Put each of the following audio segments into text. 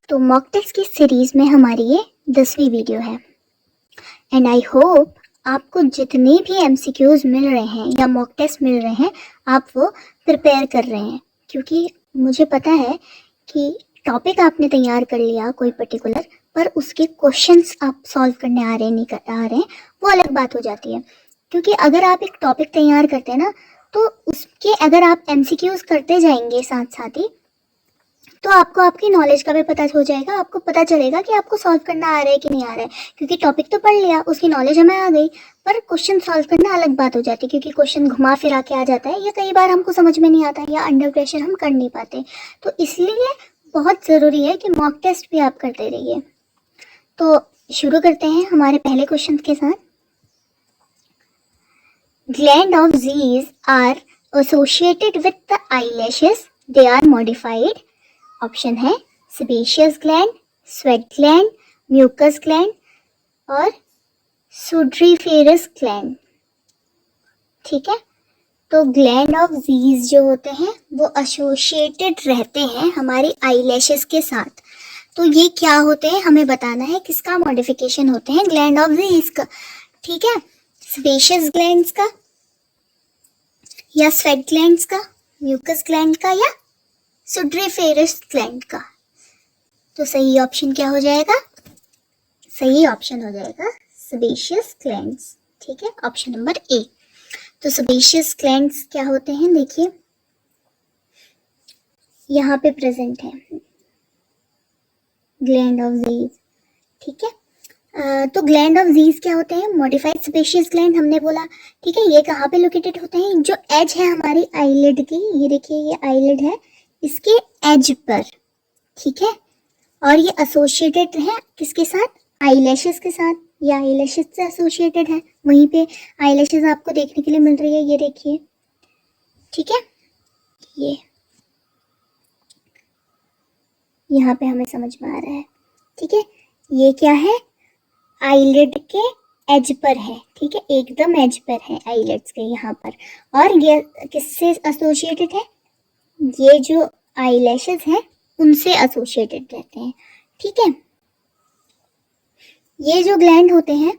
तो mock test की series में हमारी ये 10वीं वीडियो है एंड आई होप आपको जितने भी एमसीक्यूज मिल रहे हैं या मॉक टेस्ट मिल रहे हैं आप वो प्रिपेयर कर रहे हैं, क्योंकि मुझे पता है कि टॉपिक आपने तैयार कर लिया कोई पर्टिकुलर, पर उसके क्वेश्चंस आप सॉल्व करने आ रहे नहीं कर आ रहे हैं, वो अलग बात हो जाती है। क्योंकि अगर आप एक टॉपिक तैयार करते हैं ना, तो उसके अगर आप एमसीक्यूज करते जाएंगे साथ साथ ही, तो आपको आपकी नॉलेज का भी पता हो जाएगा, आपको पता चलेगा कि आपको सॉल्व करना आ रहा है कि नहीं आ रहा है। क्योंकि टॉपिक तो पढ़ लिया, उसकी नॉलेज हमें आ गई, पर क्वेश्चन सॉल्व करना अलग बात हो जाती है, क्योंकि क्वेश्चन घुमा फिरा के आ जाता है या कई बार हमको समझ में नहीं आता या अंडर प्रेशर हम कर नहीं पाते। तो इसलिए बहुत ज़रूरी है कि मॉक टेस्ट भी आप करते रहिए। तो शुरू करते हैं हमारे पहले क्वेश्चन के साथ। Gland of Zeis are associated with the eyelashes, they are modified. Option है sebaceous gland, sweat gland, mucus gland और सुड्रीफेरस ग्लैंड। ठीक है, तो ग्लैंड ऑफ जीज जो होते हैं वो एसोसिएटेड रहते हैं हमारी आईलैशेस के साथ। तो ये क्या होते हैं हमें बताना है, किसका मॉडिफिकेशन होते हैं ग्लैंड ऑफ जीज का। ठीक है, सेबेशियस ग्लैंड्स का या स्वेट ग्लैंड्स का, म्यूकस ग्लैंड का या सुड्रीफेरस ग्लैंड का। तो सही ऑप्शन क्या हो जाएगा? सही ऑप्शन हो जाएगा सेबेशियस ग्लैंड्स। ठीक है, ऑप्शन नंबर ए। तो सेबेशियस ग्लैंड्स क्या होते हैं, देखिए यहाँ पे प्रेजेंट है ग्लैंड ऑफ जीज। ठीक है, तो ग्लैंड ऑफ जीज क्या होते हैं? मॉडिफाइड सेबेशियस ग्लैंड हमने बोला। ठीक है, ये कहाँ पे लोकेटेड होते हैं? जो एज है हमारी आईलिड की, ये देखिए ये आईलिड है, इसके एज पर। ठीक है, और ये एसोसिएटेड है किसके साथ? आईलैशेस के साथ। ये आईलैशेस से एसोसिएटेड है, वहीं पे आईलैशेस आपको देखने के लिए मिल रही है, ये देखिए। ठीक है, ये यहाँ पे हमें समझ में आ रहा है। ठीक है, ये क्या है? आईलिड के एज पर है। ठीक है, एकदम एज पर है आईलिड्स के यहाँ पर। और ये किससे एसोसिएटेड है? ये जो आईलैशेस हैं उनसे एसोसिएटेड रहते हैं। ठीक है, ये जो ग्लैंड होते हैं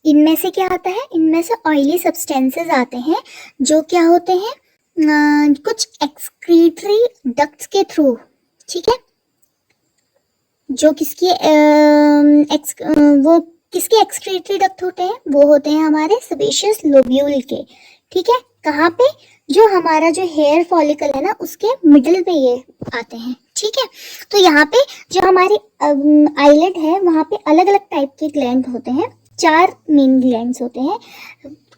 इनमें से क्या आता है? इनमें से ऑयली सब्सटेंसेस आते हैं जो क्या होते हैं, कुछ एक्सक्रीटरी डक्ट्स के थ्रू। ठीक है, जो किसकी वो किसके एक्सक्रीटरी डक्ट होते हैं? वो होते हैं हमारे सेबेशियस लोब्यूल के। ठीक है, कहाँ पे? जो हमारा जो हेयर फॉलिकल है ना, उसके मिडिल पे ये आते हैं। ठीक है, तो यहाँ पे जो हमारी आईलिड है वहाँ पे अलग अलग टाइप के ग्लैंड होते हैं। 4 मेन ग्लैंड्स होते हैं।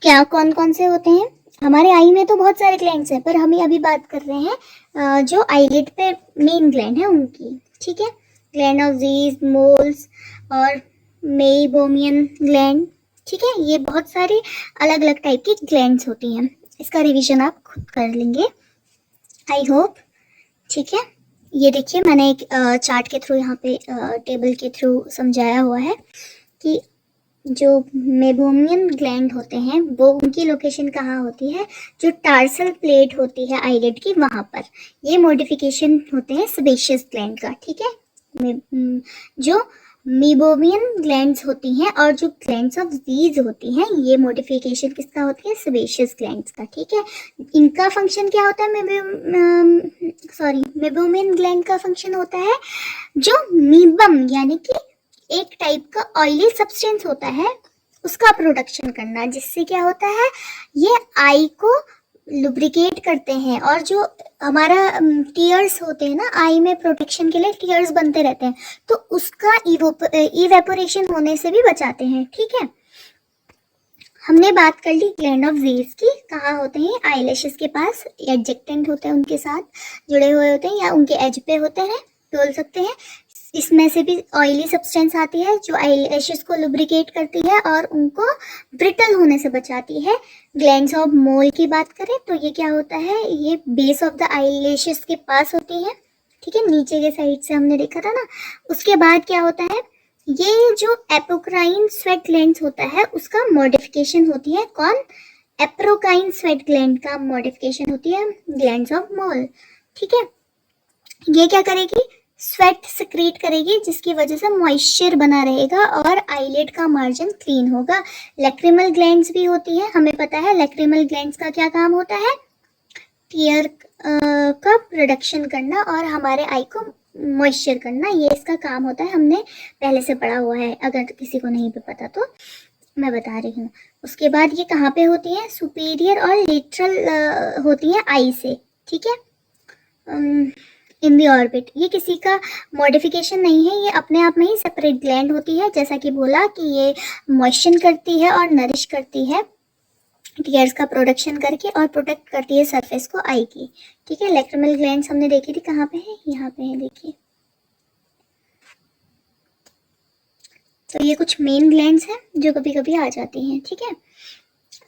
क्या कौन कौन से होते हैं? हमारे आई में तो बहुत सारे ग्लैंड्स हैं, पर हम अभी बात कर रहे हैं जो आईलिड पे मेन ग्लैंड है उनकी। ठीक है, ग्लैंड ऑफ जीज, मोल्स और मेइबोमियन ग्लैंड। ठीक है, ये बहुत सारी अलग अलग टाइप की ग्लैंड्स होती हैं। इसका रिवीजन आप खुद कर लेंगे, आई होप। ठीक है, ये देखिए मैंने एक चार्ट के थ्रू यहाँ पे टेबल के थ्रू समझाया हुआ है कि जो मेबोमियन ग्लैंड होते हैं वो उनकी लोकेशन कहाँ होती है? जो टार्सल प्लेट होती है आईलिड की, वहाँ पर ये मॉडिफिकेशन होते हैं सेबेशियस ग्लैंड का। ठीक है, जो मीबोमियन ग्लैंड्स होती हैं और जो ग्लैंड्स ऑफ जीज होती हैं, ये मॉडिफिकेशन किसका होती है? सेबेशियस ग्लैंड्स का। ठीक है, इनका फंक्शन क्या होता है? मेबोमियन ग्लैंड का फंक्शन होता है जो मीबम यानी कि एक टाइप का ऑयली सब्सटेंस होता है उसका प्रोडक्शन करना, जिससे क्या होता है, ये आई को लुब्रिकेट करते हैं। और जो हमारा टीयर्स होते हैं ना, आई में प्रोटेक्शन के लिए टीयर्स बनते रहते हैं, तो उसका इवेपोरेशन होने से भी बचाते हैं। ठीक है, हमने बात कर ली ग्लैंड ऑफ जीज की। कहाँ होते हैं? आईलैशेस के पास एडजेक्टेंट होते हैं, उनके साथ जुड़े हुए होते हैं या उनके एज पे होते हैं, बोल सकते हैं। इसमें से भी ऑयली सब्सटेंस आती है जो आईलैशेस को लुब्रिकेट करती है और उनको ब्रिटल होने से बचाती है। ग्लैंड्स ऑफ मोल की बात करें तो ये क्या होता है? ये बेस ऑफ द आईलैशेस के पास होती है। ठीक है, नीचे के साइड से हमने देखा था ना। उसके बाद क्या होता है? ये जो एपोक्राइन स्वेट ग्लैंड्स होता है उसका मॉडिफिकेशन होती है। कौन? एप्रोकाइन स्वेट ग्लैंड का मॉडिफिकेशन होती है ग्लैंड्स ऑफ मोल। ठीक है, ये क्या करेगी? स्वेट सिक्रीट करेगी जिसकी वजह से मॉइस्चर बना रहेगा और आईलिड का मार्जिन क्लीन होगा। लैक्रिमल ग्लैंड्स भी होती है, हमें पता है लैक्रिमल ग्लैंड्स का क्या काम होता है, टीयर का प्रोडक्शन करना और हमारे आई को मॉइस्चर करना, ये इसका काम होता है। हमने पहले से पढ़ा हुआ है, अगर किसी को नहीं भी पता तो मैं बता रही हूँ। उसके बाद ये कहाँ पे होती है, सुपीरियर और लेटरल होती है आई से, ठीक है, इन दी ऑर्बिट। ये किसी का मॉडिफिकेशन नहीं है, ये अपने आप में ही सेपरेट ग्लैंड होती है। जैसा कि बोला कि ये मॉइस्चर करती है और नरिश करती है टीयर्स का प्रोडक्शन करके, और प्रोटेक्ट करती है सरफेस को आई की, ठीक है। लैक्रिमल ग्लैंड्स हमने देखी थी, कहाँ पे है, यहाँ पे है, देखिए। तो ये कुछ मेन ग्लैंड्स हैं जो कभी कभी आ जाती हैं, ठीक है।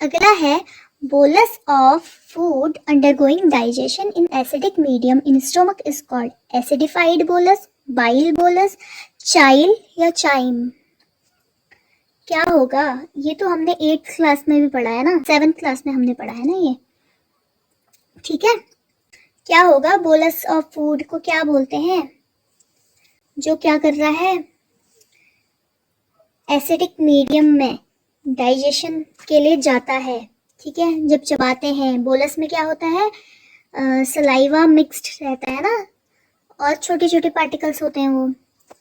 अगला है bolus of food undergoing digestion in acidic medium in stomach is called acidified bolus, bile bolus, chyle या चाइम। क्या होगा, ये तो हमने 8th क्लास में भी पढ़ा है ना, 7th क्लास में हमने पढ़ा है ना ये, ठीक है। क्या होगा, बोलस ऑफ फूड को क्या बोलते हैं, जो क्या कर रहा है, एसिडिक मीडियम में डाइजेशन के लिए जाता है, ठीक है। जब चबाते हैं, बोलस में क्या होता है, सलाइवा मिक्स्ड रहता है ना, और छोटे छोटे पार्टिकल्स होते हैं वो।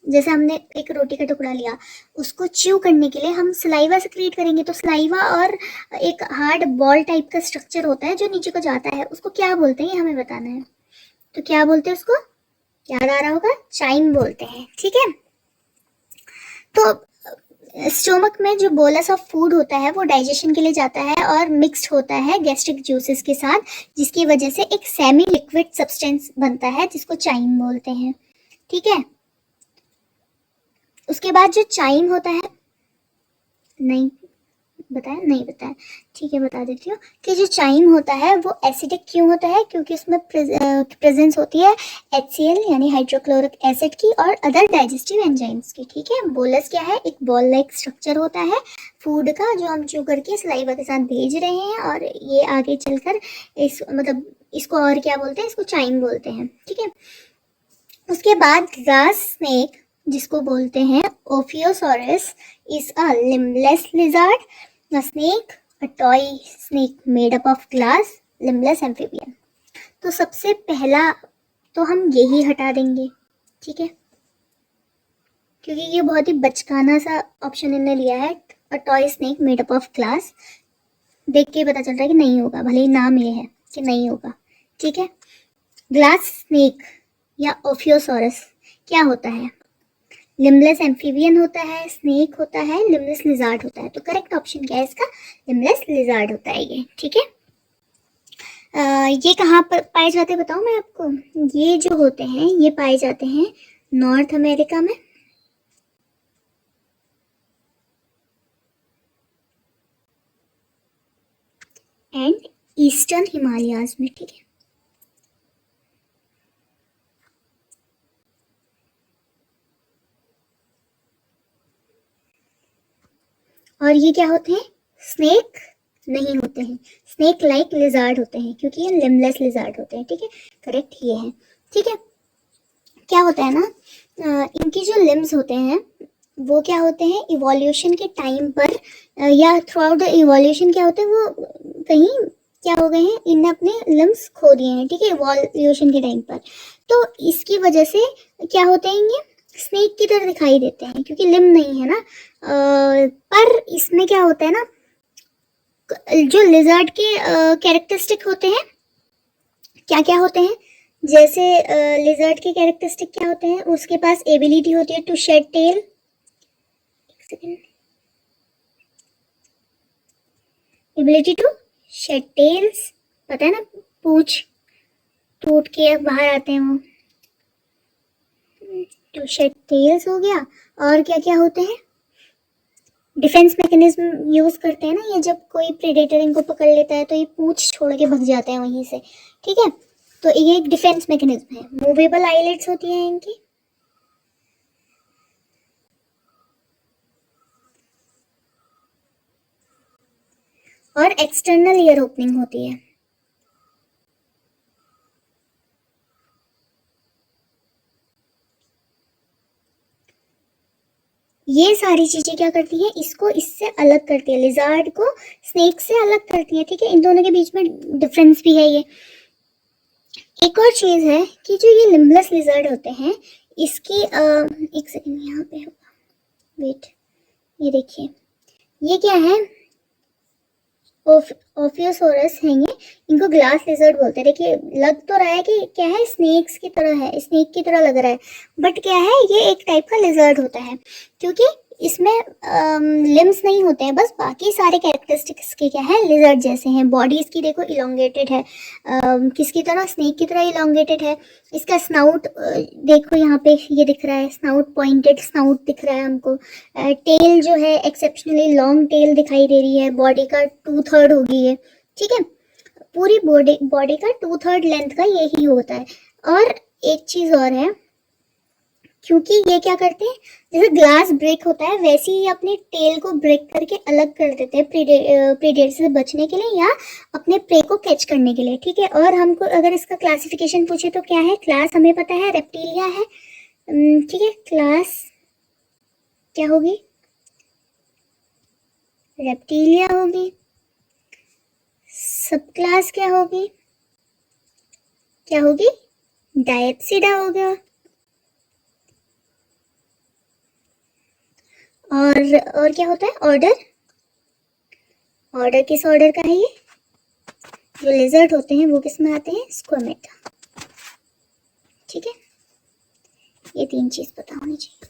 जैसे हमने एक रोटी का टुकड़ा लिया, उसको च्यू करने के लिए हम सलाइवा से क्रिएट करेंगे, तो सलाइवा और एक हार्ड बॉल टाइप का स्ट्रक्चर होता है जो नीचे को जाता है, उसको क्या बोलते हैं ये हमें बताना है। तो क्या बोलते हैं उसको, याद आ रहा होगा, चाइम बोलते हैं, ठीक है। तो स्टोमक में जो बोलस ऑफ फूड होता है वो डाइजेशन के लिए जाता है और मिक्स्ड होता है गैस्ट्रिक जूसेस के साथ, जिसकी वजह से एक सेमी लिक्विड सब्सटेंस बनता है जिसको चाइम बोलते हैं, ठीक है। उसके बाद जो चाइम होता है, नहीं बताया, नहीं बताया, ठीक है बता देती हूँ कि जो चाइम होता है वो एसिडिक क्यों होता है, क्योंकि उसमें प्रेजेंस होती है HCl यानी हाइड्रोक्लोरिक एसिड की और अदर डाइजेस्टिव एंजाइम्स की, ठीक है। बोलस क्या है, एक बॉल लाइक स्ट्रक्चर होता है फूड का जो हम च्यू करके सलाइवा के साथ भेज रहे हैं, और ये आगे चलकर इस मतलब इसको और क्या बोलते हैं, इसको चाइम बोलते हैं, ठीक है। उसके बाद ग्रास स्नेक जिसको बोलते हैं ophiosaurus is a limbless lizard, a snake, a toy snake made up of glass, limbless amphibian। तो सबसे पहला तो हम यही हटा देंगे, ठीक है, क्योंकि ये बहुत ही बचकाना सा ऑप्शन इन्होंने लिया है, a toy snake made up of glass। देख के पता चल रहा है कि नहीं होगा, भले ही नाम ये है कि नहीं होगा, ठीक है। ग्लास स्नेक या ओफियोसॉरस क्या होता है, लिम्बलेस एम्फीबियन होता है, स्नेक होता है, लिम्बलेस लिजार्ड होता है। तो करेक्ट ऑप्शन क्या है इसका, लिम्बलेस लिजार्ड होता है ये, ठीक है। ये कहाँ पर पाए जाते हैं बताओ मैं आपको, ये जो होते हैं ये पाए जाते हैं नॉर्थ अमेरिका में, एंड ईस्टर्न हिमालयाज में, ठीक है। और ये क्या होते हैं, स्नेक नहीं होते हैं, स्नेक लाइक लिजार्ड होते हैं, क्योंकि ये लिम्बलेस लिजार्ड होते हैं, ठीक है। करेक्ट ये है, ठीक है। क्या होता है ना, इनकी जो लिम्स होते हैं वो क्या होते हैं, इवोल्यूशन के टाइम पर या थ्रू आउट द इवोल्यूशन क्या होते हैं, वो कहीं क्या हो गए हैं, इनने अपने लिम्स खो दिए हैं, ठीक है, इवोल्यूशन के टाइम पर। तो इसकी वजह से क्या होते हैं, ये स्नेक की तरह दिखाई देते हैं क्योंकि लिम नहीं है ना। पर इसमें क्या होता है ना, जो लिजर्ड के कैरेक्टरिस्टिक होते हैं, क्या क्या होते हैं, जैसे लिजर्ड के कैरेक्टरिस्टिक क्या होते हैं, उसके पास एबिलिटी होती है to shed tail, ability to shed tails, पता है ना, पूंछ टूट के बाहर आते हैं वो, टू शेड टेल्स हो गया। और क्या क्या होते हैं, डिफेंस मैकेनिज्म यूज करते हैं ना, ये जब कोई प्रेडेटर इनको पकड़ लेता है तो ये पूंछ छोड़ के भग जाते हैं वहीं से, ठीक है। तो ये एक डिफेंस मैकेनिज्म है। मूवेबल आईलेट्स होती हैं इनकी, और एक्सटर्नल ईयर ओपनिंग होती है। ये सारी चीजें क्या करती है, इसको इससे अलग करती है, लिजार्ड को स्नेक से अलग करती है। ठीक है, इन दोनों के बीच में डिफरेंस भी है ये। एक और चीज है कि जो ये लिम्बलेस लिजर्ड होते हैं, इसकी एक सेकंड यहाँ पे होगा, वेट, ये देखिए, ये क्या है, ओफियोसोरस हैं ये, इनको ग्लास लिजर्ड बोलते हैं। देखिए लग तो रहा है कि क्या है, स्नेक्स की तरह है, स्नेक की तरह लग रहा है, बट क्या है, ये एक टाइप का लिजर्ड होता है, क्योंकि इसमें लिम्स नहीं होते हैं, बस बाकी सारे कैरेक्टरिस्टिक्स के क्या है, लिजर्ड जैसे हैं। बॉडी इसकी देखो इलोंगेटेड है, किसकी तरह, स्नेक की तरह इलोंगेटेड है। इसका स्नाउट देखो यहाँ पे ये दिख रहा है, स्नाउट पॉइंटेड स्नाउट दिख रहा है हमको। टेल जो है एक्सेप्शनली लॉन्ग टेल दिखाई दे रही है, बॉडी का 2/3 होगी ये। ठीक है, पूरी बॉडी का 2/3 लेंथ का यही होता है। और एक चीज और है, क्योंकि ये क्या करते हैं, जैसे ग्लास ब्रेक होता है वैसे ही अपने टेल को ब्रेक करके अलग कर देते हैं प्रीडेटर से बचने के लिए या अपने प्रे को कैच करने के लिए। ठीक है, और हमको अगर इसका क्लासिफिकेशन पूछे तो क्या है, क्लास हमें पता है रेप्टिलिया है। ठीक है, क्लास क्या होगी, रेप्टिलिया होगी। सब क्लास क्या होगी, क्या होगी, डायप्सिडा होगा। और क्या होता है, ऑर्डर, ऑर्डर किस ऑर्डर का है ये, जो लिजर्ड होते हैं वो किस में आते हैं, स्क्वामेटा। ठीक है, ये 3 चीज पता होनी चाहिए।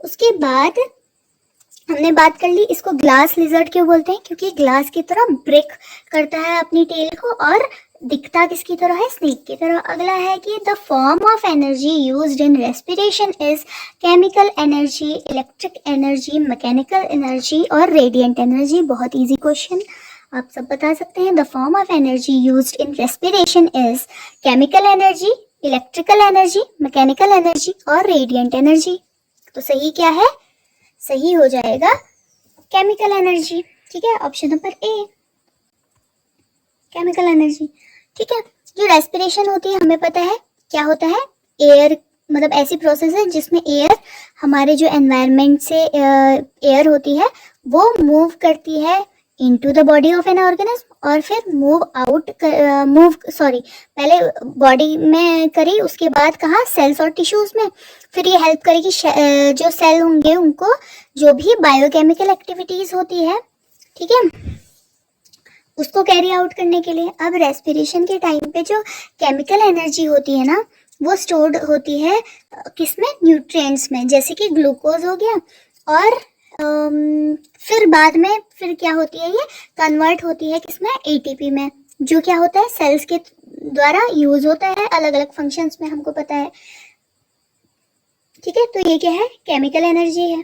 उसके बाद हमने बात कर ली, इसको ग्लास लिजर्ड क्यों बोलते हैं, क्योंकि ग्लास की तरह ब्रेक करता है अपनी टेल को और दिखता किसकी तरह है, स्नेक की तरह। अगला है कि the form of energy used in respiration is chemical energy, electric energy, mechanical energy और रेडिएंट एनर्जी। बहुत इजी क्वेश्चन, आप सब बता सकते हैं। The form of energy used in respiration is chemical energy, electrical energy, mechanical energy और radiant energy. तो सही क्या है, सही हो जाएगा केमिकल एनर्जी। ठीक है, ऑप्शन नंबर ए, केमिकल एनर्जी। ठीक है, जो रेस्पिरेशन होती है हमें पता है क्या होता है, एयर, मतलब ऐसी प्रोसेस है जिसमें एयर, हमारे जो एनवायरनमेंट से एयर होती है वो मूव करती है into the body of an organism और फिर पहले बॉडी में करी, उसके बाद कहाँ, सेल्स और टिश्यूज में। फिर ये हेल्प करेगी जो सेल होंगे उनको जो भी बायोकेमिकल एक्टिविटीज होती है, ठीक है, उसको कैरी आउट करने के लिए। अब रेस्पिरेशन के टाइम पे जो केमिकल एनर्जी होती है ना, वो स्टोर्ड होती है किसमें, न्यूट्रिएंट्स में, जैसे कि ग्लूकोज हो गया। और फिर बाद में फिर क्या होती है, ये कन्वर्ट होती है किसमें, एटीपी में, जो क्या होता है सेल्स के द्वारा यूज होता है अलग अलग फंक्शंस में, हमको पता है। ठीक है, तो ये क्या है, केमिकल एनर्जी है।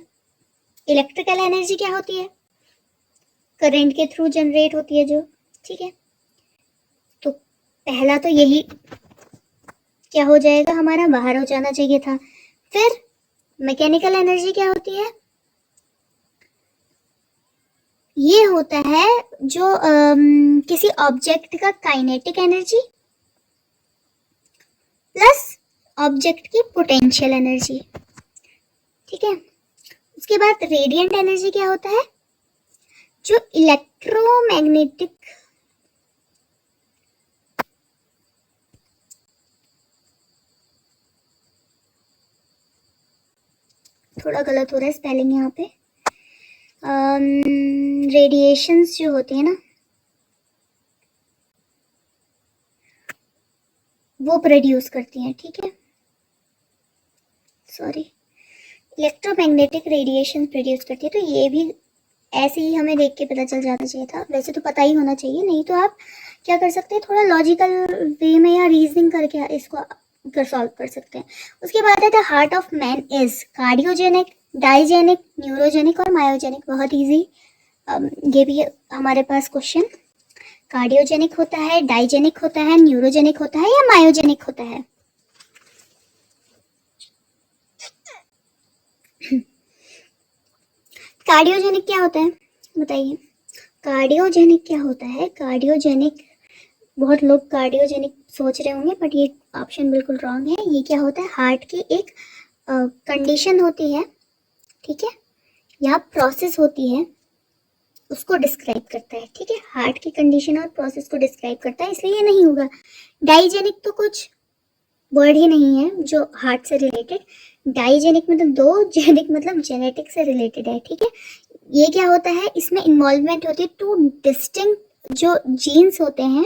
इलेक्ट्रिकल एनर्जी क्या होती है, करंट के थ्रू जनरेट होती है जो। ठीक है, तो पहला तो यही क्या हो जाएगा हमारा, बाहर हो जाना चाहिए था। फिर मैकेनिकल एनर्जी क्या होती है, ये होता है जो किसी ऑब्जेक्ट का काइनेटिक एनर्जी प्लस ऑब्जेक्ट की पोटेंशियल एनर्जी। ठीक है, उसके बाद रेडिएंट एनर्जी क्या होता है, जो इलेक्ट्रोमैग्नेटिक, थोड़ा गलत हो रहा है स्पेलिंग यहाँ पे, रेडिएशंस जो होती है ना वो प्रोड्यूस करती हैं। ठीक है, सॉरी, इलेक्ट्रोमैग्नेटिक रेडिएशन प्रोड्यूस करती है। तो ये भी ऐसे ही हमें देख के पता चल जाना चाहिए था, वैसे तो पता ही होना चाहिए, नहीं तो आप क्या कर सकते हैं, थोड़ा लॉजिकल वे में या रीजनिंग करके इसको कर सॉल्व कर सकते हैं। उसके बाद है the heart of man is cardiogenic, digenic, neurogenic और मायोजेनिक। बहुत इजी, ये भी हमारे पास क्वेश्चन, कार्डियोजेनिक होता है, डाइजेनिक होता है, न्यूरोजेनिक होता है या मायोजेनिक होता है। कार्डियोजेनिक क्या होता है बताइए, कार्डियोजेनिक क्या होता है, कार्डियोजेनिक, बहुत लोग कार्डियोजेनिक सोच रहे होंगे बट ये ऑप्शन बिल्कुल रॉन्ग है। ये क्या होता है, हार्ट की एक कंडीशन होती है, ठीक है, यहाँ प्रोसेस होती है उसको डिस्क्राइब करता है, ठीक है, हार्ट की कंडीशन और प्रोसेस को डिस्क्राइब करता है, इसलिए ये नहीं होगा। डाइजेनिक तो कुछ वर्ड ही नहीं है जो हार्ट से रिलेटेड, डाइजेनिक मतलब दो, जेनिक मतलब जेनेटिक से रिलेटेड है, ठीक है। ये क्या होता है, इसमें इन्वॉल्वमेंट होती है टू डिस्टिंक्ट जो जीन्स होते हैं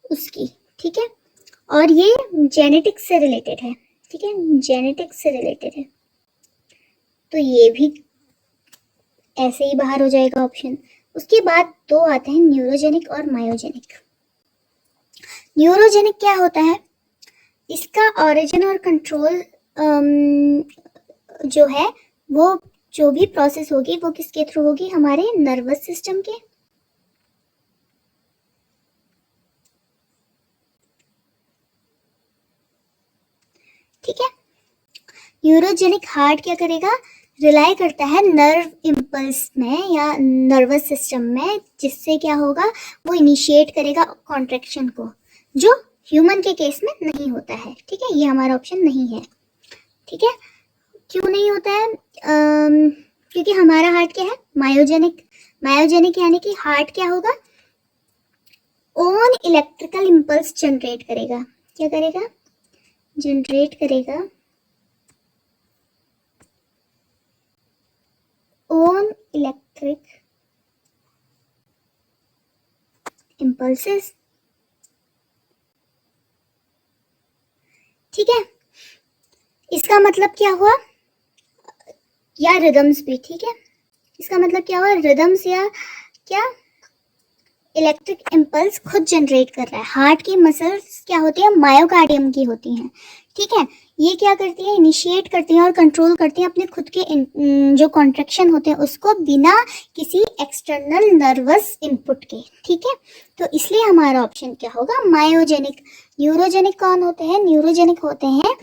उसकी, ठीक है, और ये जेनेटिक्स से रिलेटेड है, ठीक है, जेनेटिक्स से रिलेटेड है, तो ये भी ऐसे ही बाहर हो जाएगा ऑप्शन। उसके बाद दो आते हैं न्यूरोजेनिक और मायोजेनिक। न्यूरोजेनिक क्या होता है, इसका ओरिजिन और कंट्रोल जो है वो जो भी प्रोसेस होगी वो किसके थ्रू होगी, हमारे नर्वस सिस्टम के, ठीक है। न्यूरोजेनिक हार्ट क्या करेगा, रिलाई करता है नर्व इम्पल्स में या नर्वस सिस्टम में, जिससे क्या होगा वो इनिशिएट करेगा कॉन्ट्रैक्शन को, जो ह्यूमन के केस में नहीं होता है, ठीक है, ये हमारा ऑप्शन नहीं है, ठीक है। क्यों नहीं होता है, क्योंकि हमारा हार्ट क्या है, मायोजेनिक। मायोजेनिक यानी कि हार्ट क्या होगा, ओन इलेक्ट्रिकल इम्पल्स जनरेट करेगा, क्या करेगा, जनरेट करेगा ओन इलेक्ट्रिक इम्पल्सेस, ठीक है। इसका मतलब क्या हुआ, या रिदम्स भी, ठीक है, इसका मतलब क्या हुआ, रिदम्स या क्या, इलेक्ट्रिक इम्पल्स खुद जनरेट कर रहा है। हार्ट की मसल्स क्या होती है, मायोकार्डियम की होती हैं, ठीक है, ये क्या करती है, इनिशिएट करती हैं और कंट्रोल करती हैं अपने खुद के जो कॉन्ट्रैक्शन होते हैं उसको, बिना किसी एक्सटर्नल नर्वस इनपुट के, ठीक है। तो इसलिए हमारा ऑप्शन क्या होगा, मायोजेनिक। न्यूरोजेनिक कौन होते हैं, न्यूरोजेनिक होते हैं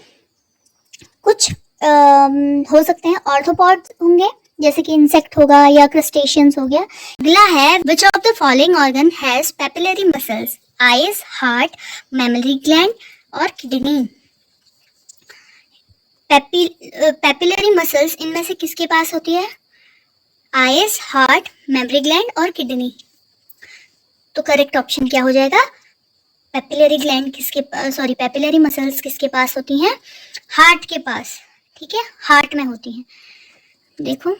कुछ हो सकते हैं ऑर्थोपॉड्स होंगे, जैसे कि इंसेक्ट होगा या क्रस्टेशियंस हो गया। अगला है, which of the following organ has papillary muscles, eyes, heart, memory gland और किडनी। पेपिलरी मसल्स इनमें से किसके पास होती है, आईज, हार्ट, मेमोरी ग्लैंड और किडनी। तो करेक्ट ऑप्शन क्या हो जाएगा, पेपिलरी ग्लैंड किसके, सॉरी पेपिलरी मसल्स किसके पास होती हैं, हार्ट के पास, ठीक है, हार्ट में होती हैं। देखो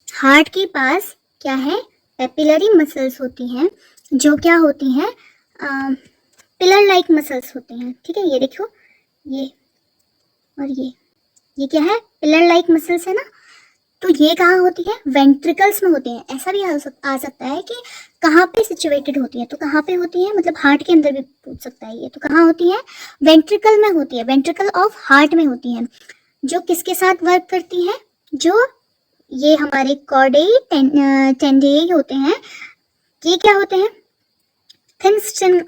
हार्ट के पास क्या है, पेपिलरी मसल्स होती हैं, जो क्या होती हैं, पिलर लाइक मसल्स होती हैं, ठीक है। ये देखो, ये और ये क्या है, पिलर लाइक मसल्स है ना। तो ये कहाँ होती है, वेंट्रिकल्स में होती हैं। ऐसा भी आ सकता है कि कहाँ पे सिचुएटेड होती है, तो कहाँ पे होती है, मतलब हार्ट के अंदर भी पूछ सकता है ये, तो कहाँ होती है, वेंट्रिकल में होती है, वेंट्रिकल ऑफ हार्ट में होती है, जो किसके साथ वर्क करती है, जो ये हमारे कॉर्डेई टेंडेई होते हैं, ये क्या होते हैं, थिन स्ट्रिंग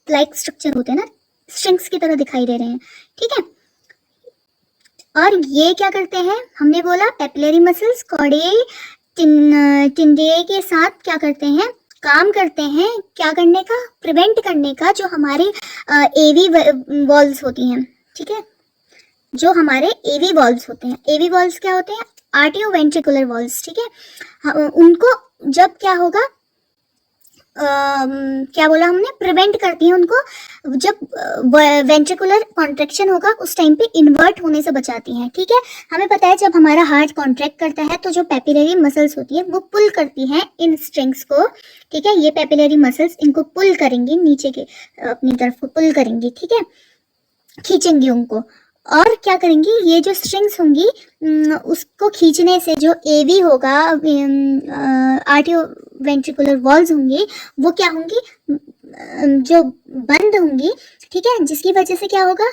लाइक स्ट्रक्चर होते हैं ना, स्ट्रिंग्स की तरह दिखाई दे रहे हैं, ठीक है। और ये क्या करते हैं, हमने बोला पेपिलरी मसल्स कॉर्डेई टेंडेई के साथ क्या करते हैं, काम करते हैं, क्या करने का, प्रिवेंट करने का, जो हमारे एवी वॉल्व्स होती हैं, ठीक है, जो हमारे एवी वॉल्व्स होते हैं। एवी वॉल्व्स क्या होते हैं, आर्टियो वेंट्रिकुलर वॉल्व्स, ठीक है। उनको जब क्या होगा, क्या बोला हमने, प्रिवेंट करती हैं उनको, जब वेंट्रिकुलर कॉन्ट्रैक्शन होगा उस टाइम पे इन्वर्ट होने से बचाती हैं, ठीक है। हमें पता है जब हमारा हार्ट कॉन्ट्रैक्ट करता है तो जो पेपिलरी मसल्स होती है वो पुल करती हैं इन स्ट्रिंग्स को, ठीक है, ये पेपिलरी मसल्स इनको पुल करेंगी, नीचे के अपनी तरफ को पुल करेंगी, ठीक है, खींचेंगी उनको, और क्या करेंगी, ये जो स्ट्रिंग्स होंगी उसको खींचने से जो एवी होगा, आर्टियो वेंट्रिकुलर वॉल्व्स होंगी, वो क्या होंगी, जो बंद होंगी, ठीक है, जिसकी वजह से क्या होगा,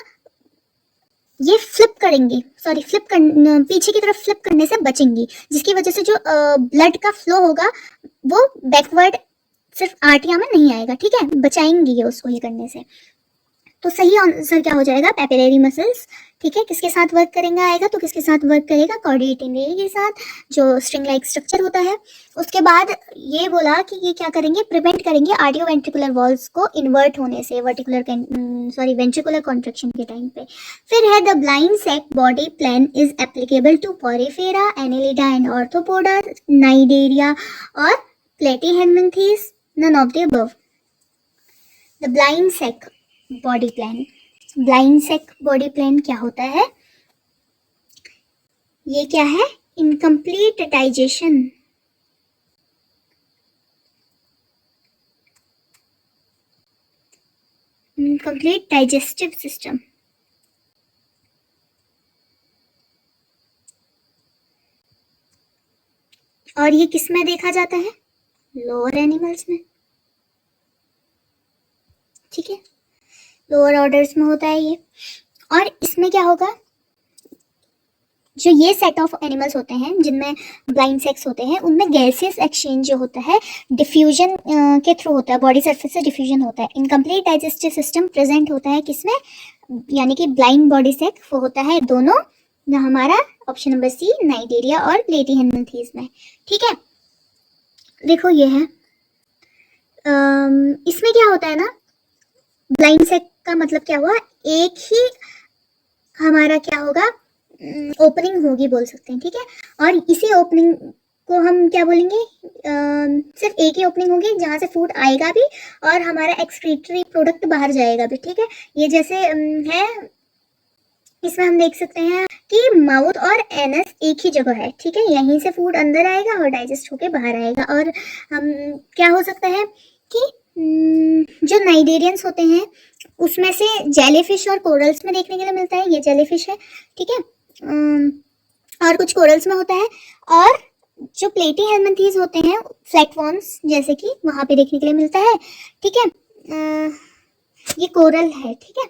ये फ्लिप करेंगी, सॉरी पीछे की तरफ फ्लिप करने से बचेंगी, जिसकी वजह से जो ब्लड का फ्लो होगा वो बैकवर्ड सिर्फ आर्टिया में नहीं आएगा, ठीक है, बचाएंगी ये उसको ये करने से। तो सही आंसर क्या हो जाएगा, पेपिलरी मसल्स। ठीक है, किसके साथ वर्क करेंगे आएगा, तो किसके साथ वर्क करेगा, कॉर्डिएटिंग रे के साथ, जो स्ट्रिंग लाइक स्ट्रक्चर होता है। उसके बाद ये बोला कि ये क्या करेंगे, प्रिवेंट करेंगे आर्डियो वेंट्रिकुलर वॉल्स को इन्वर्ट होने से वेंट्रिकुलर कॉन्ट्रैक्शन के टाइम पे। फिर है the blind sac body plan is applicable to porifera, annelida and arthropoda, cnidaria और platyhelminthes, none of the above. The blind sac body plan, blind sac body plan क्या होता है, ये क्या है, incomplete digestion, incomplete digestive system. और ये किस में देखा जाता है, लोअर एनिमल्स में। ठीक है, लोअर ऑर्डर्स में होता है ये। और इसमें क्या होगा, जो ये सेट ऑफ एनिमल्स होते हैं जिनमें ब्लाइंड सेक्स होते हैं, उनमें गैसेस एक्सचेंज जो होता है डिफ्यूजन के थ्रू होता है, बॉडी सरफेस से डिफ्यूजन होता है। इनकम्प्लीट डाइजेस्टिव सिस्टम प्रेजेंट होता है किसमें, यानी कि ब्लाइंड बॉडी सेक्स वो होता है दोनों, ना हमारा ऑप्शन नंबर सी, नाइडेरिया और प्लेटीहेलमिन्थीज में। ठीक है, देखो ये है, इसमें क्या होता है ना, ब्लाइंड सेक का मतलब क्या हुआ, एक ही हमारा क्या होगा, ओपनिंग होगी बोल सकते हैं। ठीक है, और इसी ओपनिंग को हम क्या बोलेंगे, सिर्फ एक ही ओपनिंग होगी जहाँ से फूड आएगा भी और हमारा एक्सक्रीटरी प्रोडक्ट बाहर जाएगा भी। ठीक है, ये जैसे है, इसमें हम देख सकते हैं कि माउथ और एनस एक ही जगह है। ठीक है, यहीं से फूड अंदर आएगा और डाइजेस्ट होके बाहर आएगा। और हम क्या हो सकता है कि जो नाइडेरियंस होते हैं उसमें से जेलीफिश और कोरल्स में देखने के लिए मिलता है, ये जेलीफिश है। ठीक है, और कुछ कोरल्स में होता है। और जो प्लेटीहेलमिन्थीज होते हैं फ्लैटवर्म्स जैसे कि वहां पे देखने के लिए मिलता है। ठीक है, ये कोरल है। ठीक है,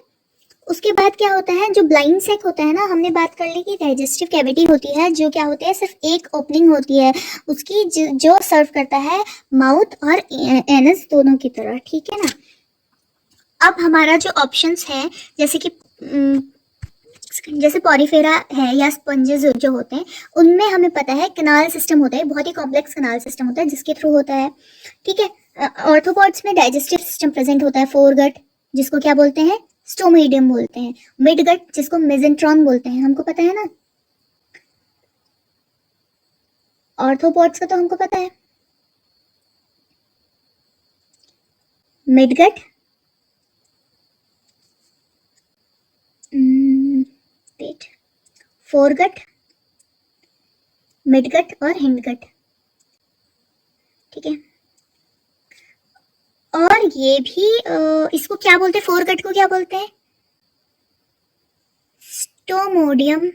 उसके बाद क्या होता है, जो ब्लाइंड सेक होता है ना, हमने बात कर ली कि डाइजेस्टिव कैविटी होती है, जो क्या होती है, सिर्फ एक ओपनिंग होती है उसकी, जो सर्व करता है माउथ और एनस दोनों की तरह। ठीक है ना, अब हमारा जो ऑप्शंस है, जैसे पॉरीफेरा है या स्पंजेस जो होते हैं, उनमें हमें पता है कनाल सिस्टम होता है, बहुत ही कॉम्प्लेक्स कनाल सिस्टम होता है जिसके थ्रू होता है। ठीक है, ऑर्थोपॉड्स में डाइजेस्टिव सिस्टम प्रेजेंट होता है, फोरगट जिसको क्या बोलते हैं, स्टोमेडियम बोलते हैं, मिडगट जिसको मेसेंट्रॉन बोलते हैं, हमको पता है ना, ऑर्थोपॉड्स का तो हमको पता है, मिडगट, फोरगट, मिडगट और हिंडगट। ठीक है, और ये भी इसको क्या बोलते हैं, फोरगट को क्या बोलते हैं, स्टोमोडियम।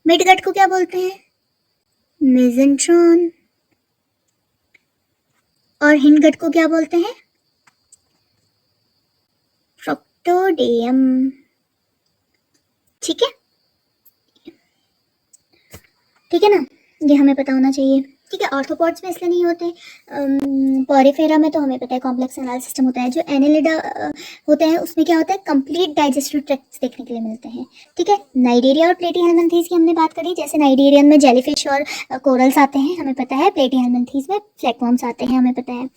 मिडगट को क्या बोलते हैं, मेसेंट्रॉन। और हिंडगट को क्या बोलते हैं, फ्रक्टोडियम। ठीक है, ठीक है ना, ये हमें पता होना चाहिए। ठीक है, ऑर्थोपॉड्स में इसलिए नहीं होते, पॉरीफेरा में तो हमें पता है कॉम्प्लेक्स एनाल सिस्टम होता है। जो एनेलिडा होते हैं उसमें क्या होता है, कंप्लीट डाइजेस्टिव ट्रैक्ट्स देखने के लिए मिलते हैं। ठीक है, नाइडेरिया और प्लेटीहेलमिन्थीज की हमने बात करी, जैसे नाइडेरियन में जेलीफिश और कोरल्स आते हैं हमें पता है, प्लेटीहेलमिन्थीज में फ्लैटवर्म्स आते हैं हमें पता है।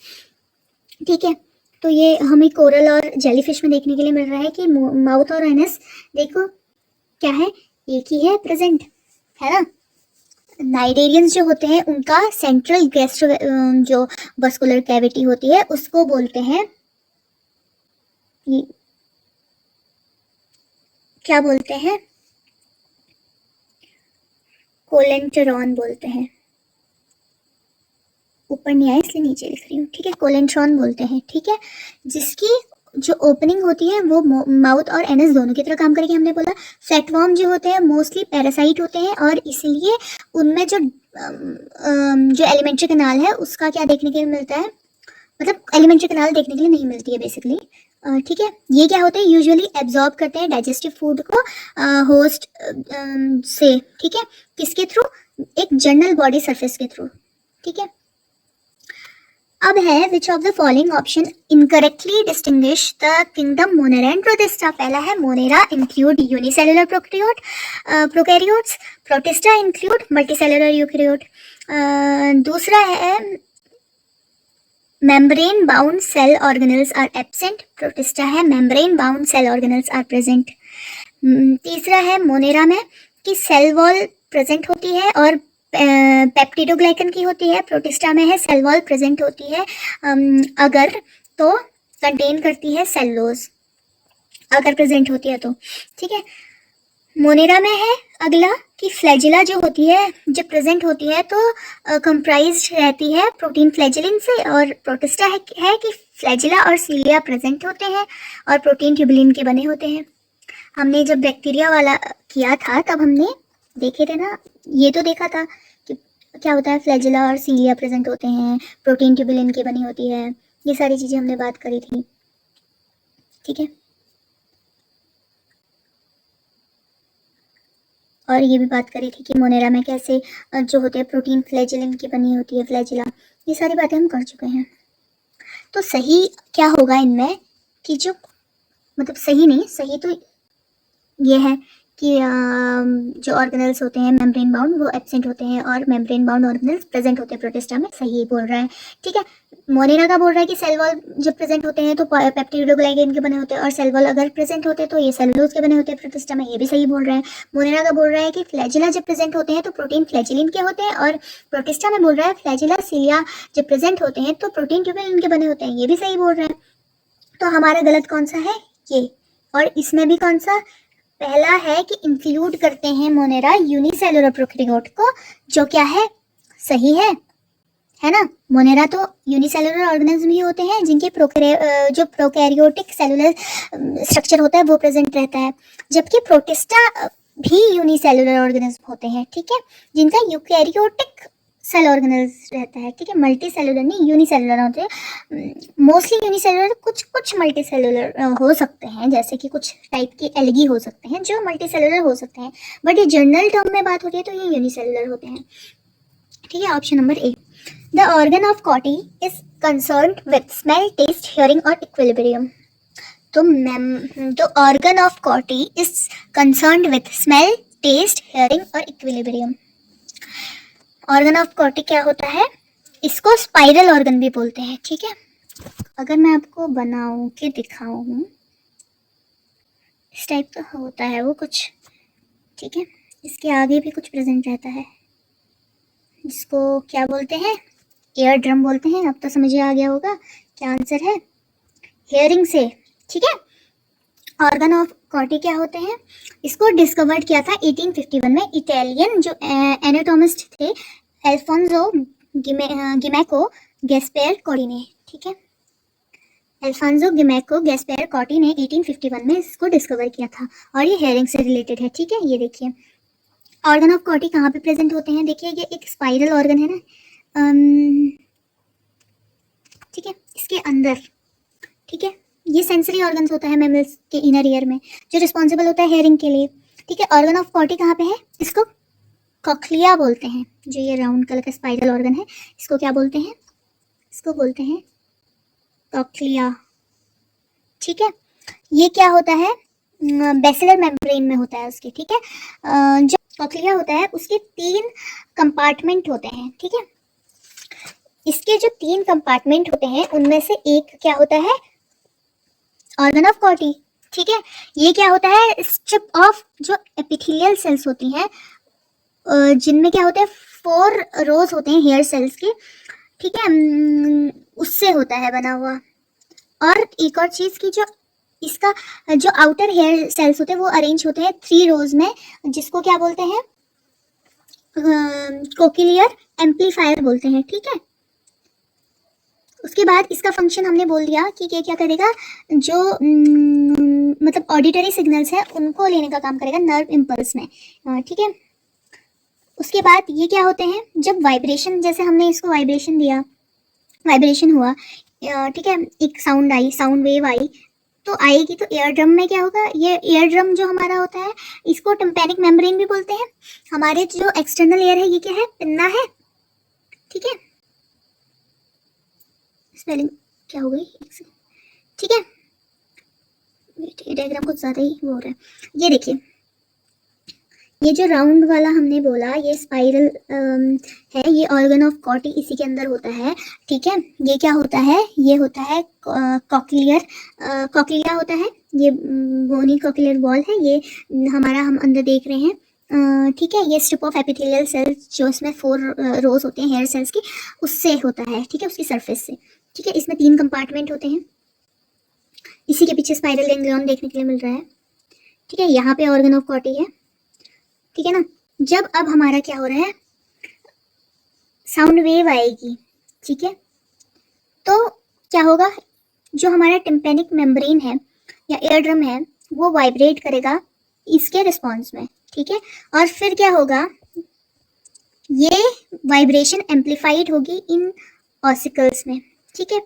ठीक है, तो ये हमें कोरल और जेलीफिश में देखने के लिए मिल रहा है कि माउथ और एनस देखो क्या है, एक ही है प्रेजेंट, है ना। नाइडेरियंस जो होते हैं उनका सेंट्रल गैस्ट्रो जो वस्कुलर कैविटी होती है उसको बोलते हैं, क्या बोलते हैं, कोलेंटेरॉन बोलते हैं। ऊपर नहीं आया इसलिए नीचे लिख रही हूँ। ठीक है, कोलेंट्रॉन बोलते हैं। ठीक है, जिसकी जो ओपनिंग होती है वो माउथ और एनस दोनों की तरह काम करेगी। हमने बोला फ्लैटवर्म जो होते हैं मोस्टली पैरासाइट होते हैं और इसलिए उनमें जो एलिमेंट्री कनाल है उसका क्या देखने के लिए मिलता है, मतलब एलिमेंट्री कनाल देखने के लिए नहीं मिलती है बेसिकली। ठीक है, ये क्या होते हैं, यूजुअली एब्जॉर्ब करते हैं डाइजेस्टिव फूड को होस्ट से। ठीक है, किसके थ्रू, एक जनरल बॉडी सरफेस के थ्रू। ठीक है, अब है which of the following option incorrectly distinguish the kingdom monera and protista. पहला है monera include unicellular prokaryotes, protista include multicellular eukaryote. दूसरा है membrane bound cell organelles are absent, protista है membrane bound cell organelles are present. तीसरा है Monera में कि cell wall present होती है और पेप्टिडोग्लाइकन की होती है, प्रोटिस्टा में है सेल वॉल प्रेजेंट होती है अगर तो कंटेन करती है सेलुलोज, अगर प्रेजेंट होती है तो, ठीक है। मोनेरा में है अगला कि फ्लैजिला जो होती है जब प्रेजेंट होती है तो कंप्राइज्ड रहती है प्रोटीन फ्लैजिलिन से, और प्रोटिस्टा है कि फ्लैजिला और सीलिया प्रेजेंट होते हैं और प्रोटीन ट्यूबुलिन के बने होते हैं। हमने जब बैक्टीरिया वाला किया था तब हमने देखे थे ना, ये तो देखा था कि क्या होता है, फ्लैजिला और सीलिया प्रेजेंट होते हैं, प्रोटीन ट्यूबुलिन की बनी होती है, ये सारी चीज़ें हमने बात करी थी, ठीक है। और ये भी बात करी थी कि मोनेरा में कैसे जो होते हैं प्रोटीन फ्लैजिलिन की बनी होती है, फ्लैजिला, ये सारी बातें हम कर चुके हैं। तो सही क्या होगा इनमें कि जो मतलब सही नहीं, सही तो ये है कि जो ऑर्गेनल्स होते हैं मेम्ब्रेन बाउंड वो एब्सेंट होते हैं और मेम्ब्रेन बाउंड ऑर्गेनल्स प्रेजेंट होते हैं प्रोटिस्टा में, सही बोल रहा है, ठीक है। मोनेरा का बोल रहा है कि सेल वॉल जब प्रेजेंट होते हैं तो पेप्टिडोग्लाइकन के बने होते हैं और सेल वॉल अगर प्रेजेंट होते हैं तो ये सेलुलोज के बने होते हैं प्रोटिस्टा में, ये भी सही बोल रहा है। मोनेरा का बोल रहा है कि फ्लैजिला जब प्रेजेंट होते हैं तो प्रोटीन फ्लैजिलिन के होते हैं, और प्रोटिस्टा में बोल रहा है फ्लैजिला सीलिया जब प्रेजेंट होते हैं तो प्रोटीन ट्यूबुलिन के बने होते हैं, ये भी सही बोल रहा है। तो हमारा गलत कौन सा है, ये। और इसमें भी कौन सा, पहला है कि इंक्लूड करते हैं मोनेरा यूनिसेलुलर प्रोकैरियोट को, जो क्या है, सही है ना। मोनेरा तो यूनिसेलुलर ऑर्गेनिज्म ही होते हैं जिनके जो प्रोकैरियोटिक सेलुलर स्ट्रक्चर होता है वो प्रेजेंट रहता है, जबकि प्रोटिस्टा भी यूनिसेलुलर ऑर्गेनिज्म होते हैं, ठीक है, जिनका यूकैरियोटिक सेल ऑर्गेनल्स रहता है, ठीक है, मल्टी सेलुलर नहीं यूनिसेलुलर होते हैं, मोस्टली यूनिसेलुलर, कुछ कुछ मल्टी सेलुलर हो सकते हैं, जैसे कि कुछ टाइप की एल्गी हो सकते हैं जो मल्टी सेलुलर हो सकते हैं, बट ये जनरल टर्म में बात होती है तो ये यूनिसेलुलर होते हैं, ठीक है। Option number A, the organ of Corti is concerned with smell, taste, hearing और इक्विलिब्रियम। तो organ of Corti is concerned with smell, taste, hearing और इक्विलिब्रियम। ऑर्गन ऑफ कॉटी क्या होता है, इसको स्पाइरल ऑर्गन भी बोलते हैं, ठीक है। अगर मैं आपको बनाऊं के दिखाऊं, इस टाइप का होता है वो कुछ, ठीक है, इसके आगे भी कुछ प्रेजेंट रहता है जिसको क्या बोलते हैं, एयर ड्रम बोलते हैं। अब तो समझ आ गया होगा क्या आंसर है, हियरिंग से, ठीक है। ऑर्गन ऑफ कॉटी क्या होते हैं, इसको डिस्कवर्ड किया था 1851 में इटालियन जो एनाटोमिस्ट थे अल्फोंसो गिमेको गैस्पेर कॉटी ने, ठीक है। अल्फोंसो गिमेको गैस्पेर कॉटी ने 1851 में इसको डिस्कवर किया था और ये हेयरिंग से रिलेटेड है, ठीक है। ये देखिए ऑर्गन ऑफ कॉटी कहाँ पे प्रेजेंट होते हैं, देखिए ये एक स्पाइरल ऑर्गन है ना, ठीक है, इसके अंदर, ठीक है, ये सेंसरी ऑर्गन्स होता है मैमल्स के इनर ईयर में जो रिस्पॉन्सिबल होता है हेयरिंग के लिए, ठीक है। ऑर्गन ऑफ कॉटी कहाँ पे है, इसको कॉक्लिया बोलते हैं, जो ये राउंड कलर का स्पाइरल ऑर्गन है इसको क्या बोलते हैं, इसको बोलते हैं कॉक्लिया, ठीक है। ये क्या होता है, बेसिलर मेम्ब्रेन में होता है उसके, ठीक है। जो कॉक्लिया होता है उसके 3 कंपार्टमेंट होते हैं, ठीक है। इसके जो 3 कंपार्टमेंट होते हैं उनमें से एक क्या होता है, ऑर्गन ऑफ कॉटी, ठीक है। ये क्या होता है, स्ट्रिप ऑफ जो एपिथेलियल सेल्स होती हैं जिनमें क्या होते हैं 4 रोज होते हैं हेयर सेल्स के, ठीक है, उससे होता है बना हुआ। और एक और चीज की जो इसका जो आउटर हेयर सेल्स होते हैं वो अरेंज होते हैं 3 रोज में, जिसको क्या बोलते हैं, कोकिलियर एम्पलीफायर बोलते हैं, ठीक है। उसके बाद इसका फंक्शन हमने बोल दिया कि ये क्या करेगा, जो मतलब ऑडिटरी सिग्नल्स है उनको लेने का काम करेगा नर्व इम्पल्स में, ठीक है। उसके बाद ये क्या होते हैं, जब वाइब्रेशन, जैसे हमने इसको वाइब्रेशन दिया, वाइब्रेशन हुआ, ठीक है, एक साउंड आई, साउंड वेव आई, तो आएगी तो एयर ड्रम में क्या होगा, ये एयर ड्रम जो हमारा होता है इसको टिम्पैनिक मेम्ब्रेन भी बोलते हैं। हमारे जो एक्सटर्नल एयर है ये क्या है, पिन्ना है, ठीक है। स्पेलिंग क्या हो गई, ठीक है। डायग्राम कुछ ज़्यादा ही वो हो रहा है। ये देखिए, ये जो राउंड वाला हमने बोला ये स्पाइरल है, ये ऑर्गन ऑफ कॉटी इसी के अंदर होता है, ठीक है। ये क्या होता है, ये होता है कॉक्लियर, कॉक्लिया होता है, ये बोनी कॉक्लियर वॉल है, ये हमारा हम अंदर देख रहे हैं, ठीक है। ये स्ट्रिप ऑफ एपिथेलियल सेल्स जो इसमें 4 रोज होते हैं हेयर सेल्स की, उससे होता है, ठीक है, उसकी सरफेस से, ठीक है। इसमें 3 कंपार्टमेंट होते हैं, इसी के पीछे स्पाइरल गैंग्लियन देखने के लिए मिल रहा है, ठीक है। यहाँ पे ऑर्गन ऑफ कॉटी है, ठीक है ना। जब अब हमारा क्या हो रहा है, साउंड वेव आएगी, ठीक है, तो क्या होगा, जो हमारा टिम्पेनिक मेम्ब्रेन है या एयर ड्रम है वो वाइब्रेट करेगा इसके रिस्पॉन्स में, ठीक है। और फिर क्या होगा, ये वाइब्रेशन एम्प्लीफाइड होगी इन ऑसिकल्स में, ठीक है।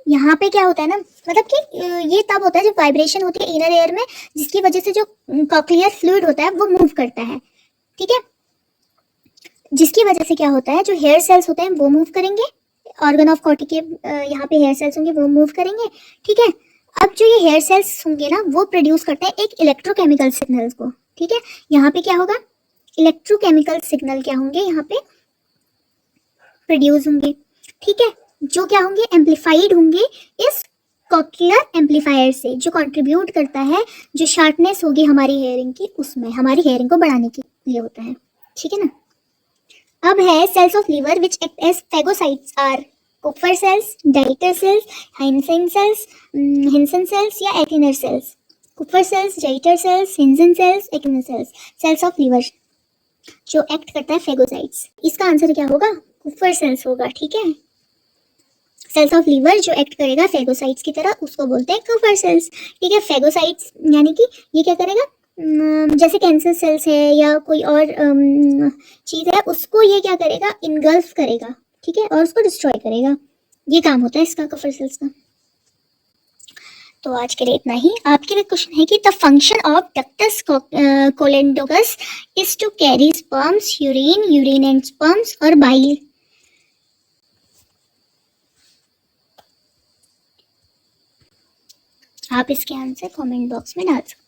यहाँ पे क्या होता है ना, मतलब कि ये तब होता है जब वाइब्रेशन होती है इनर एयर में, जिसकी वजह से जो कॉक्लियर फ्लूइड होता है वो मूव करता है, ठीक है। जिसकी वजह से क्या होता है, जो हेयर सेल्स होते हैं वो मूव करेंगे, ऑर्गन ऑफ कॉटी के यहाँ पे हेयर सेल्स होंगे वो मूव करेंगे, ठीक है। अब जो ये हेयर सेल्स होंगे ना वो प्रोड्यूस करते हैं एक इलेक्ट्रोकेमिकल सिग्नल्स को, ठीक है। यहाँ पे क्या होगा, इलेक्ट्रोकेमिकल सिग्नल क्या होंगे यहाँ पे प्रोड्यूस होंगे, ठीक है, जो क्या होंगे, एम्प्लीफाइड होंगे इस कॉक्लियर एम्पलीफायर से, जो कंट्रीब्यूट करता है जो शार्पनेस होगी हमारी हेयरिंग की, उसमें हमारी हेयरिंग को बढ़ाने के लिए होता है, ठीक है ना। अब है cells of liver which act as phagocytes are Kupffer cells, Deiter cells, Hensen cells या acinar cells. Kupffer cells, Deiter cells, Hensen cells, acinar cells, cells of liver जो एक्ट करता है फेगोसाइट्स। इसका आंसर क्या होगा, कुपर सेल्स होगा, ठीक है। सेल्स ऑफ लीवर जो एक्ट करेगा फेगोसाइट्स की तरह उसको बोलते हैं कुपर सेल्स, ठीक है। फेगोसाइट्स यानी कि ये क्या करेगा, जैसे कैंसर सेल्स है या कोई और चीज़ है, उसको ये क्या करेगा, इनगल्फ करेगा, ठीक है, और उसको डिस्ट्रॉय करेगा, ये काम होता है इसका कुपर सेल्स का। तो आज के लिए इतना ही। आपके लिए क्वेश्चन है कि the function of ductus choledochus is to carry sperms, urine and sperms और बाइल। आप इसके आंसर कमेंट बॉक्स में डाल सकते हैं।